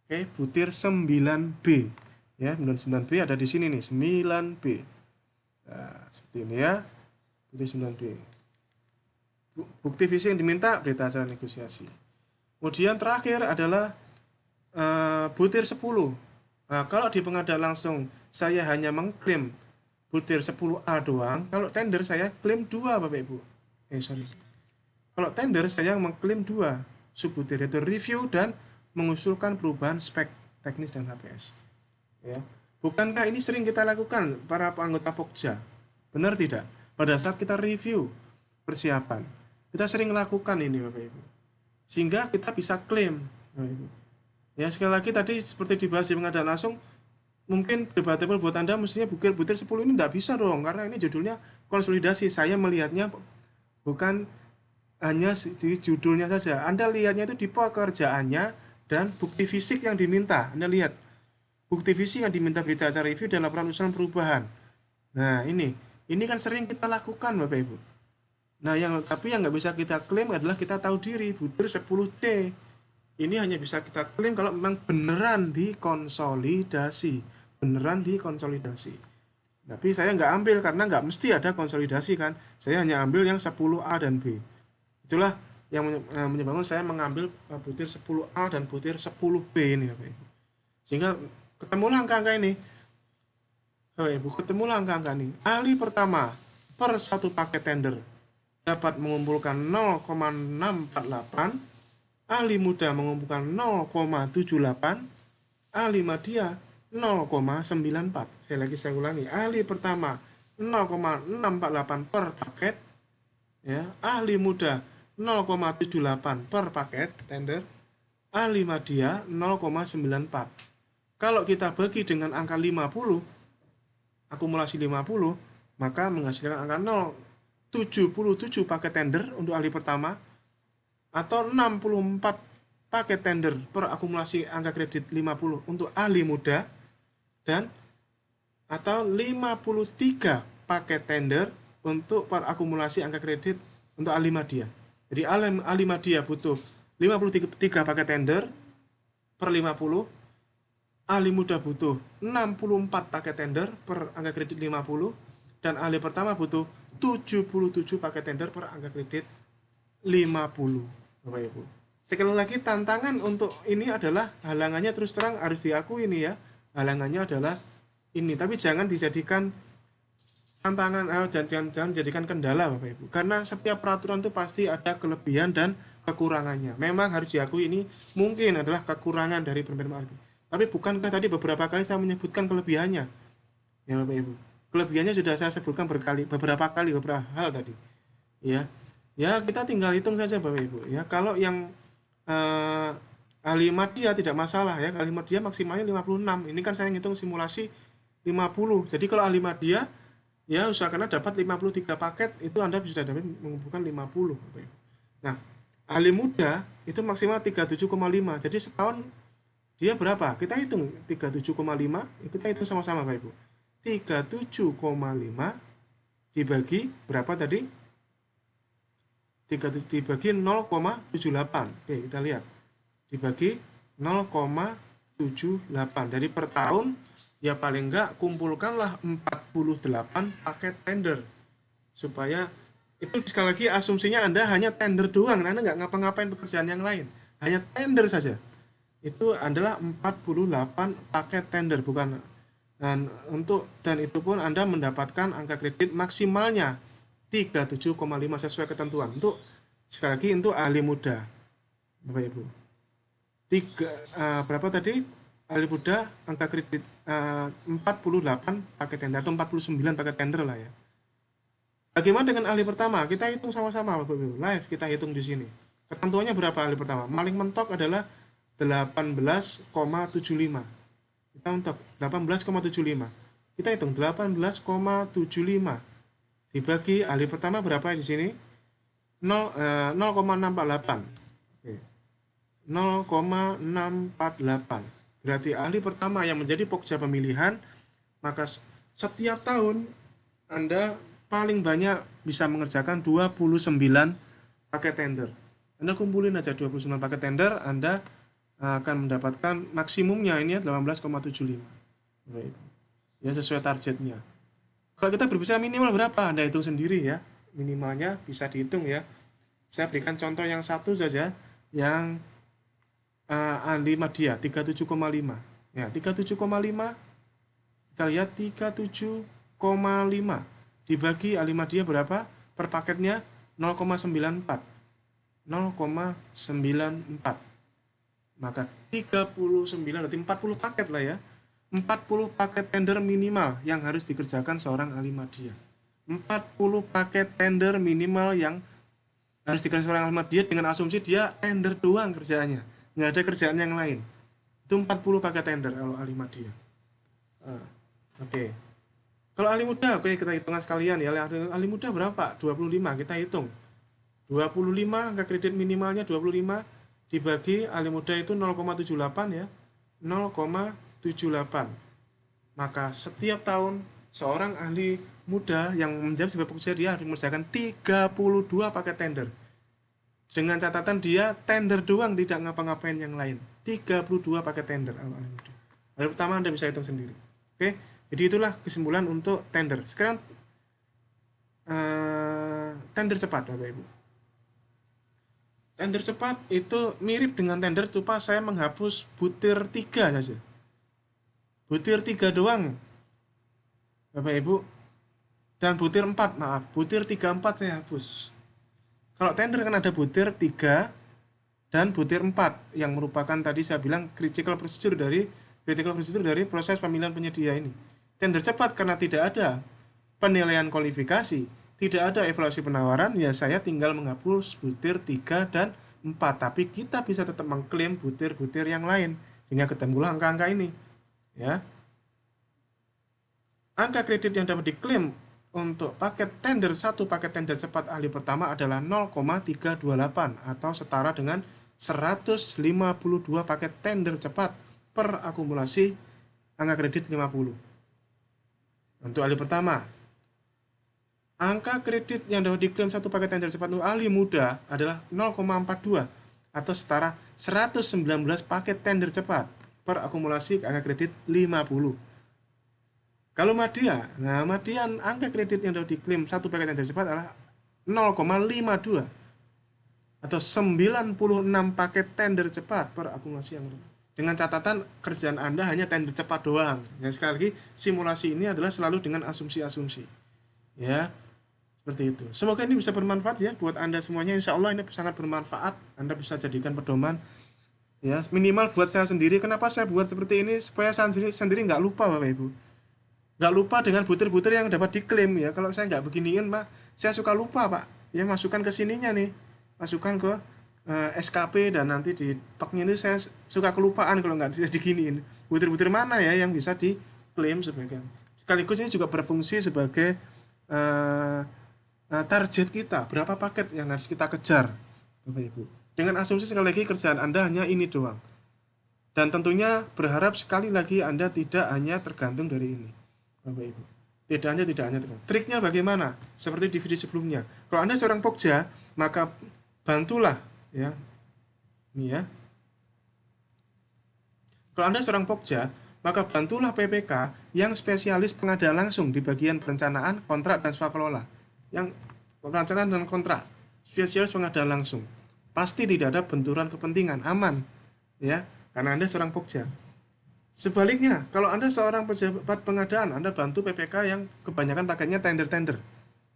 Oke, butir 9B. Ya, 9B ada di sini nih, 9B. Nah, seperti ini ya. Butir 9B. Bukti visi yang diminta berita acara negosiasi. Kemudian terakhir adalah butir 10. Nah, kalau di pengadaan langsung saya hanya mengklaim butir 10A doang, kalau tender saya klaim 2 Bapak Ibu. Kalau tender saya mengklaim dua subbutir, yaitu review dan mengusulkan perubahan spek teknis dan HPS. Ya. Bukankah ini sering kita lakukan para anggota Pokja? Benar tidak? Pada saat kita review persiapan, kita sering lakukan ini Bapak Ibu. Sehingga kita bisa klaim. Bapak Ibu. Ya, sekali lagi tadi seperti dibahas di pengadaan langsung, mungkin debatable buat Anda mestinya butir 10 ini tidak bisa dong, karena ini judulnya konsolidasi. Saya melihatnya bukan hanya di judulnya saja. Anda lihatnya itu di pekerjaannya dan bukti fisik yang diminta. Anda lihat bukti fisik yang diminta berita acara review dan laporan usulan perubahan. Nah, ini kan sering kita lakukan Bapak Ibu. Nah, tapi yang nggak bisa kita klaim adalah kita tahu diri butir 10T. Ini hanya bisa kita klaim kalau memang beneran dikonsolidasi. Tapi saya nggak ambil karena nggak mesti ada konsolidasi kan. Saya hanya ambil yang 10A dan B. Itulah yang menyebabkan saya mengambil butir 10A dan butir 10B ini Bapak Ibu. Sehingga ketemulah angka-angka ini. Bapak Ibu, ketemulah angka-angka ini. Ahli pertama per satu paket tender dapat mengumpulkan 0,648, ahli muda mengumpulkan 0,78, ahli media 0,94. Saya ulangi, ahli pertama 0,648 per paket, ya, ahli muda 0,78 per paket tender, ahli media 0,94. Kalau kita bagi dengan angka 50, akumulasi 50, maka menghasilkan angka 0,77 paket tender untuk ahli pertama, atau 64 paket tender per akumulasi angka kredit 50 untuk ahli muda, dan atau 53 paket tender untuk per akumulasi angka kredit untuk ahli media. Jadi ahli media butuh 53 paket tender per 50, ahli muda butuh 64 paket tender per angka kredit 50, dan ahli pertama butuh 77 paket tender per angka kredit 50. Bapak Ibu, sekali lagi tantangan untuk ini adalah halangannya, terus terang harus diakui ini ya, halangannya adalah ini, tapi jangan dijadikan tantangan, jangan jadikan kendala Bapak Ibu, karena setiap peraturan itu pasti ada kelebihan dan kekurangannya. Memang harus diakui ini mungkin adalah kekurangan dari permen RP, tapi bukankah tadi beberapa kali saya menyebutkan kelebihannya ya Bapak Ibu? Kelebihannya sudah saya sebutkan beberapa hal tadi ya. Ya, kita tinggal hitung saja Bapak Ibu ya. Kalau yang ahli media tidak masalah ya, ahli media maksimalnya 56. Ini kan saya ngitung simulasi 50. Jadi kalau ahli media ya usahakan dapat 53 paket, itu Anda bisa dapat mengumpulkan 50 Bapak Ibu. Nah, ahli muda itu maksimal 37,5. Jadi setahun dia berapa? Kita hitung 37,5, kita hitung sama-sama Bapak Ibu. 37,5 dibagi berapa tadi? Dibagi 0,78. Oke, kita lihat. Dibagi 0,78. Jadi per tahun ya paling enggak kumpulkanlah 48 paket tender. Supaya itu sekali lagi asumsinya Anda hanya tender doang, Anda nggak ngapa-ngapain pekerjaan yang lain. Hanya tender saja. Itu adalah 48 paket tender, bukan, dan itu pun Anda mendapatkan angka kredit maksimalnya 37,5 sesuai ketentuan. Untuk sekali lagi untuk ahli muda Bapak Ibu, berapa tadi ahli muda angka kredit 48 paket tender atau 49 paket tender lah ya. Bagaimana dengan ahli pertama? Kita hitung sama-sama Bapak Ibu, live kita hitung di sini. Ketentuannya berapa ahli pertama? Paling mentok adalah 18,75. Kita mentok 18,75. Kita hitung 18,75 dibagi ahli pertama berapa di sini? 0,648. Oke. 0,648. Berarti ahli pertama yang menjadi pokja pemilihan, maka setiap tahun Anda paling banyak bisa mengerjakan 29 paket tender. Anda kumpulin aja 29 paket tender, Anda akan mendapatkan maksimumnya ini 18,75. Baik. Ya, sesuai targetnya. Kalau kita berbicara minimal berapa, Anda hitung sendiri ya. Minimalnya bisa dihitung ya. Saya berikan contoh yang satu saja, yang ahli media 37,5. Ya, 37,5. Kita lihat 37,5 dibagi ahli media berapa? Per paketnya 0,94. 0,94. Maka 39 berarti 40 paket lah ya. 40 paket tender minimal yang harus dikerjakan seorang ahli media. 40 paket tender minimal yang harus dikerjakan seorang ahli media dengan asumsi dia tender doang kerjaannya. Nggak ada kerjaan yang lain. Itu 40 paket tender kalau ahli media. Oke. Kalau ahli muda, oke kita hitungan sekalian ya. Ahli muda berapa? 25, kita hitung. 25 angka kredit minimalnya 25 dibagi ahli muda itu 0,78 ya. 0,78. Maka setiap tahun seorang ahli muda yang menjadi sebagai pekerja dia harus mengerjakan 32 paket tender. Dengan catatan dia tender doang, tidak ngapa-ngapain yang lain. 32 paket tender ahli muda. Hal pertama Anda bisa hitung sendiri. Oke, jadi itulah kesimpulan untuk tender. Sekarang tender cepat Bapak Ibu. Tender cepat itu mirip dengan tender, cuma saya menghapus butir 3 saja. Butir 3 doang Bapak Ibu. Dan butir 4, maaf, butir 3, 4 saya hapus. Kalau tender kan ada butir 3 dan butir 4 yang merupakan tadi saya bilang critical procedure dari proses pemilihan penyedia ini. Tender cepat karena tidak ada penilaian kualifikasi, tidak ada evaluasi penawaran, ya saya tinggal menghapus butir 3 dan 4, tapi kita bisa tetap mengklaim butir-butir yang lain sehingga ketemulah angka-angka ini. Ya. Angka kredit yang dapat diklaim untuk paket tender, satu paket tender cepat ahli pertama adalah 0,328 atau setara dengan 152 paket tender cepat per akumulasi angka kredit 50. Untuk ahli pertama, angka kredit yang dapat diklaim satu paket tender cepat untuk ahli muda adalah 0,42 atau setara 119 paket tender cepat per akumulasi angka kredit 50. Kalau media, angka kredit yang dapat diklaim satu paket tender cepat adalah 0,52 atau 96 paket tender cepat per akumulasi yang dengan catatan kerjaan Anda hanya tender cepat doang. Ya, sekali lagi simulasi ini adalah selalu dengan asumsi-asumsi. Ya, seperti itu. Semoga ini bisa bermanfaat ya buat Anda semuanya. Insya Allah ini sangat bermanfaat. Anda bisa jadikan pedoman. Ya, minimal buat saya sendiri. Kenapa saya buat seperti ini? Supaya saya sendiri nggak lupa Bapak Ibu. Nggak lupa dengan butir-butir yang dapat diklaim ya. Kalau saya nggak beginiin Pak, saya suka lupa Pak. Ya masukkan ke sininya nih, masukkan ke SKP dan nanti di paknya itu saya suka kelupaan kalau nggak diginiin. Butir-butir mana ya yang bisa diklaim sebagai. Sekaligus ini juga berfungsi sebagai target kita, berapa paket yang harus kita kejar Bapak Ibu. Dengan asumsi sekali lagi kerjaan Anda hanya ini doang. Dan tentunya berharap sekali lagi Anda tidak hanya tergantung dari ini. Bapak Ibu. Tidak hanya tergantung. Triknya bagaimana? Seperti di video sebelumnya. Kalau Anda seorang pokja, maka bantulah ya. Ini ya. Kalau Anda seorang pokja, maka bantulah PPK yang spesialis pengadaan langsung di bagian perencanaan, kontrak dan swakelola. Yang perencanaan dan kontrak, spesialis pengadaan langsung. Pasti tidak ada benturan kepentingan, aman. Ya, karena Anda seorang pokja. Sebaliknya, kalau Anda seorang pejabat pengadaan, Anda bantu PPK yang kebanyakan paketnya tender-tender.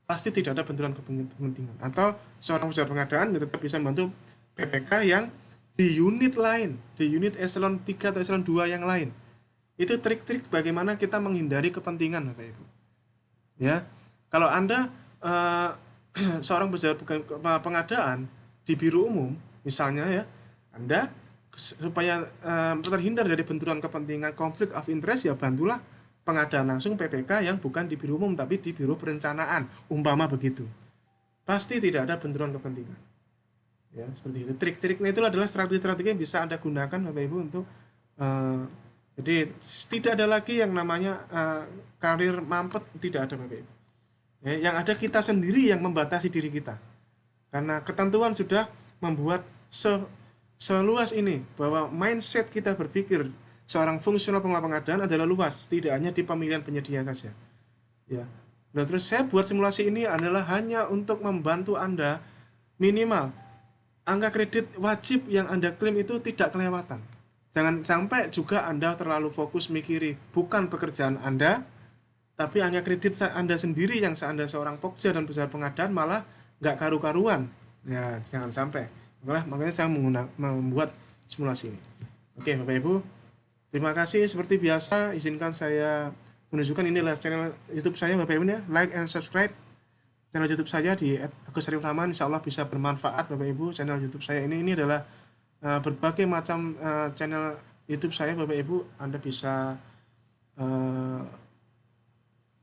Pasti tidak ada benturan kepentingan. Atau seorang pejabat pengadaan tetap bisa membantu PPK yang di unit lain, di unit eselon 3 atau eselon 2 yang lain. Itu trik-trik bagaimana kita menghindari kepentingan, Bapak Ibu. Ya, kalau Anda seorang pejabat pengadaan di biro umum, misalnya ya, Anda supaya terhindar dari benturan kepentingan, konflik of interest, ya bantulah pengadaan langsung PPK yang bukan di biro umum tapi di biro perencanaan, umpama begitu. Pasti tidak ada benturan kepentingan. Ya, seperti itu. Trik-triknya itu adalah strategi-strategi yang bisa Anda gunakan Bapak Ibu untuk jadi tidak ada lagi yang namanya karir mampet, tidak ada Bapak Ibu. Ya, yang ada kita sendiri yang membatasi diri kita. Karena ketentuan sudah membuat seluas ini bahwa mindset kita berpikir seorang fungsional pengelola pengadaan adalah luas, tidak hanya di pemilihan penyedia saja. Ya. Nah, terus saya buat simulasi ini adalah hanya untuk membantu Anda minimal angka kredit wajib yang Anda klaim itu tidak kelewatan. Jangan sampai juga Anda terlalu fokus mikiri bukan pekerjaan Anda, tapi angka kredit Anda sendiri yang Anda seorang pokja dan pejabat pengadaan malah nggak karu-karuan. Ya, jangan sampai. Makanya saya membuat simulasi ini. Oke, Bapak Ibu, terima kasih. Seperti biasa, izinkan saya menunjukkan ini adalah channel YouTube saya, Bapak Ibu ya. Like and subscribe channel YouTube saya di Agus Arif Rahman. Insya Allah bisa bermanfaat, Bapak Ibu. Channel YouTube saya ini adalah berbagai macam channel YouTube saya, Bapak Ibu. Anda bisa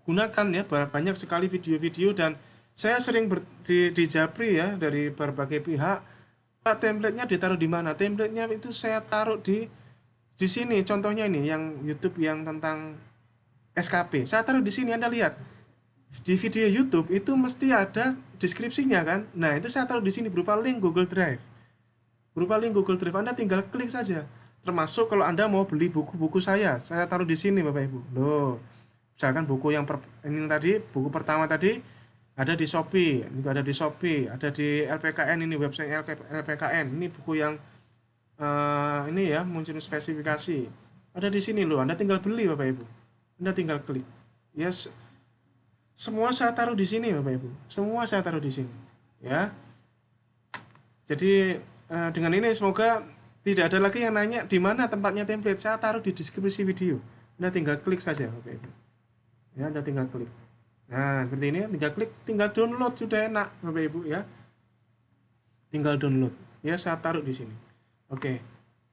gunakan ya, banyak sekali video-video, dan saya sering di Japri ya dari berbagai pihak. Pak, template-nya ditaruh di mana? Template-nya itu saya taruh di sini. Contohnya ini yang YouTube yang tentang SKP. Saya taruh di sini, Anda lihat. Di video YouTube itu mesti ada deskripsinya kan? Nah, itu saya taruh di sini berupa link Google Drive. Anda tinggal klik saja. Termasuk kalau Anda mau beli buku-buku saya taruh di sini, Bapak Ibu. Loh, misalkan buku yang ini tadi, buku pertama tadi ada di Shopee, juga ada di Shopee, ada di LPKN, ini website LPKN. Ini buku yang ini ya, muncul spesifikasi. Ada di sini loh, Anda tinggal beli, Bapak Ibu. Anda tinggal klik. Yes. Semua saya taruh di sini, Bapak Ibu. Semua saya taruh di sini. Ya. Jadi dengan ini semoga tidak ada lagi yang nanya di mana tempatnya template. Saya taruh di deskripsi video. Anda tinggal klik saja, Bapak Ibu. Ya, Anda tinggal klik. Nah, seperti ini, tinggal klik, tinggal download, sudah enak, Bapak Ibu ya. Tinggal download. Ya, saya taruh di sini. Oke.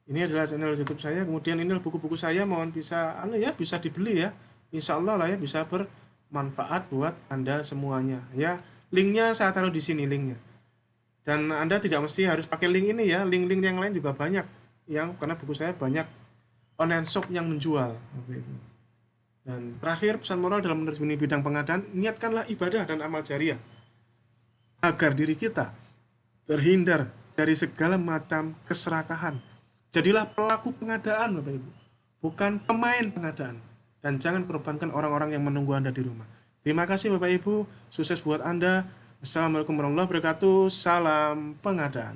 Ini adalah channel YouTube saya. Kemudian ini buku-buku saya, mohon bisa bisa dibeli ya. Insya Allah lah ya, bisa bermanfaat buat Anda semuanya. Ya, linknya saya taruh di sini, linknya. Dan Anda tidak mesti harus pakai link ini ya. Link-link yang lain juga banyak. Karena buku saya banyak online shop yang menjual, Bapak Ibu. Dan terakhir, pesan moral dalam menerjuni bidang pengadaan, niatkanlah ibadah dan amal jariah agar diri kita terhindar dari segala macam keserakahan. Jadilah pelaku pengadaan, Bapak Ibu, bukan pemain pengadaan. Dan jangan korbankan orang-orang yang menunggu Anda di rumah. Terima kasih Bapak Ibu, sukses buat Anda. Assalamualaikum warahmatullahi wabarakatuh. Salam pengadaan.